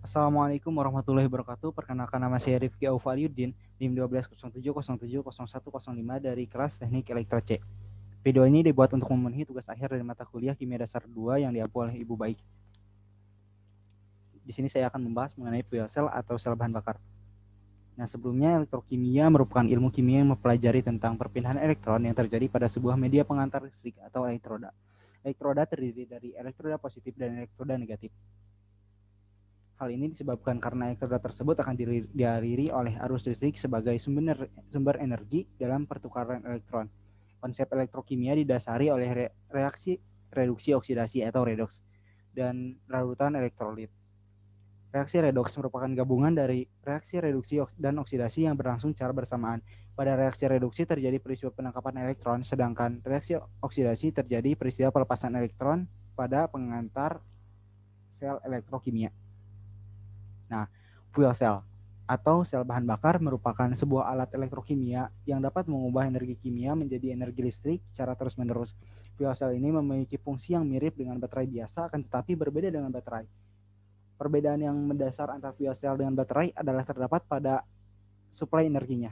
Assalamualaikum warahmatullahi wabarakatuh. Perkenalkan nama saya Rifki Aufaliuddin, NIM 1207070105 dari kelas Teknik Elektro C. Video ini dibuat untuk memenuhi tugas akhir dari mata kuliah Kimia Dasar 2 yang diampu oleh Ibu Baik. Di sini saya akan membahas mengenai fuel cell atau sel bahan bakar. Nah, sebelumnya elektrokimia merupakan ilmu kimia yang mempelajari tentang perpindahan elektron yang terjadi pada sebuah media pengantar listrik atau elektroda. Elektroda terdiri dari elektroda positif dan elektroda negatif. Hal ini disebabkan karena elektroda tersebut akan dialiri oleh arus listrik sebagai sumber energi dalam pertukaran elektron. Konsep elektrokimia didasari oleh reaksi reduksi oksidasi atau redoks dan larutan elektrolit. Reaksi redoks merupakan gabungan dari reaksi reduksi dan oksidasi yang berlangsung secara bersamaan. Pada reaksi reduksi terjadi peristiwa penangkapan elektron, sedangkan reaksi oksidasi terjadi peristiwa pelepasan elektron pada pengantar sel elektrokimia. Nah, fuel cell atau sel bahan bakar merupakan sebuah alat elektrokimia yang dapat mengubah energi kimia menjadi energi listrik secara terus-menerus. Fuel cell ini memiliki fungsi yang mirip dengan baterai biasa, akan tetapi berbeda dengan baterai. Perbedaan yang mendasar antara fuel cell dengan baterai adalah terdapat pada suplai energinya.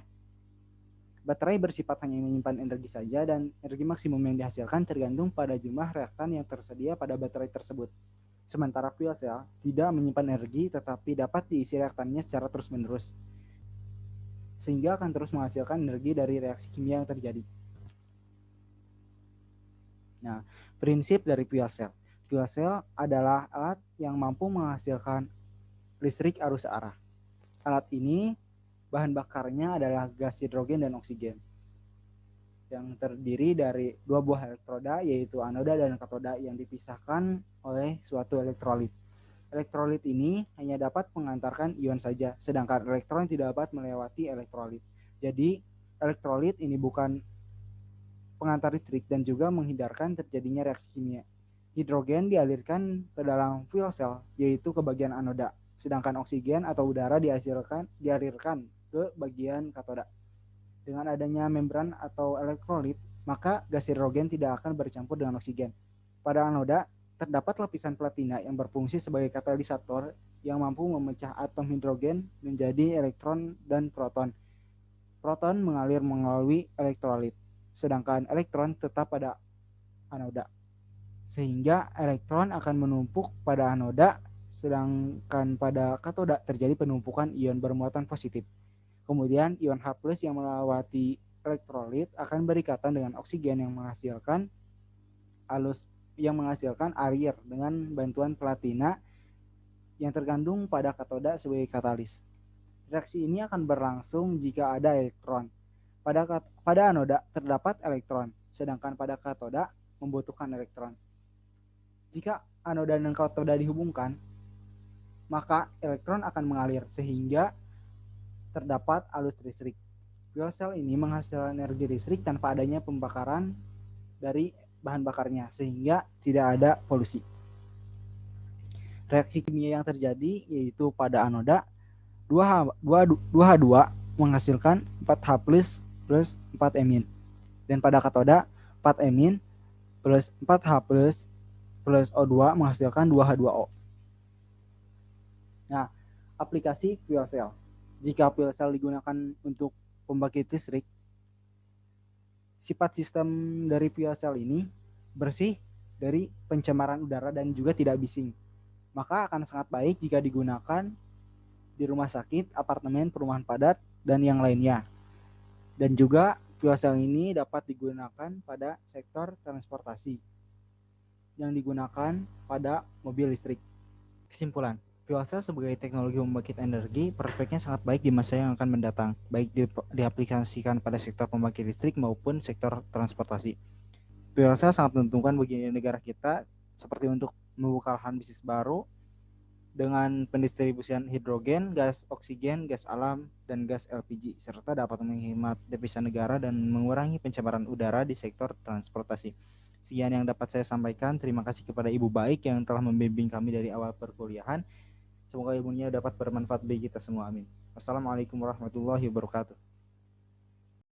Baterai bersifat hanya menyimpan energi saja dan energi maksimum yang dihasilkan tergantung pada jumlah reaktan yang tersedia pada baterai tersebut. Sementara fuel cell tidak menyimpan energi tetapi dapat diisi reaktannya secara terus-menerus, sehingga akan terus menghasilkan energi dari reaksi kimia yang terjadi. Nah, prinsip dari fuel cell. Fuel cell adalah alat yang mampu menghasilkan listrik arus searah. Alat ini bahan bakarnya adalah gas hidrogen dan oksigen yang terdiri dari dua buah elektroda, yaitu anoda dan katoda, yang dipisahkan oleh suatu elektrolit. Elektrolit ini hanya dapat mengantarkan ion saja, sedangkan elektron tidak dapat melewati elektrolit. Jadi, elektrolit ini bukan pengantar listrik dan juga menghindarkan terjadinya reaksi kimia. Hidrogen dialirkan ke dalam fuel cell, yaitu ke bagian anoda, sedangkan oksigen atau udara dialirkan ke bagian katoda. Dengan adanya membran atau elektrolit, maka gas hidrogen tidak akan bercampur dengan oksigen. Pada anoda, terdapat lapisan platina yang berfungsi sebagai katalisator yang mampu memecah atom hidrogen menjadi elektron dan proton. Proton mengalir melalui elektrolit, sedangkan elektron tetap pada anoda. Sehingga elektron akan menumpuk pada anoda, sedangkan pada katoda terjadi penumpukan ion bermuatan positif. Kemudian ion H+ yang melewati elektrolit akan berikatan dengan oksigen yang menghasilkan air dengan bantuan platina yang tergandung pada katoda sebagai katalis. Reaksi ini akan berlangsung jika ada elektron. Pada anoda terdapat elektron, sedangkan pada katoda membutuhkan elektron. Jika anoda dan katoda dihubungkan, maka elektron akan mengalir sehingga terdapat arus listrik. Fuel cell ini menghasilkan energi listrik tanpa adanya pembakaran dari bahan bakarnya, sehingga tidak ada polusi. Reaksi kimia yang terjadi yaitu pada anoda 2H2 menghasilkan 4H plus 4-emin, dan pada katoda 4-emin plus 4H plus O2 menghasilkan 2H2O. Nah, aplikasi fuel cell. Jika fuel cell digunakan untuk pembangkit listrik, sifat sistem dari fuel cell ini bersih dari pencemaran udara dan juga tidak bising. Maka akan sangat baik jika digunakan di rumah sakit, apartemen, perumahan padat, dan yang lainnya. Dan juga fuel cell ini dapat digunakan pada sektor transportasi yang digunakan pada mobil listrik. Kesimpulan, fuel cell sebagai teknologi pembangkit energi prospeknya sangat baik di masa yang akan mendatang, baik diaplikasikan pada sektor pembangkit listrik maupun sektor transportasi. Fuel cell sangat menguntungkan bagi negara kita, seperti untuk membuka lahan bisnis baru dengan pendistribusian hidrogen, gas oksigen, gas alam, dan gas LPG, serta dapat menghemat devisa negara dan mengurangi pencemaran udara di sektor transportasi. Sekian yang dapat saya sampaikan. Terima kasih kepada Ibu Baik yang telah membimbing kami dari awal perkuliahan. Semoga ilmunya dapat bermanfaat bagi kita semua. Amin. Wassalamualaikum warahmatullahi wabarakatuh.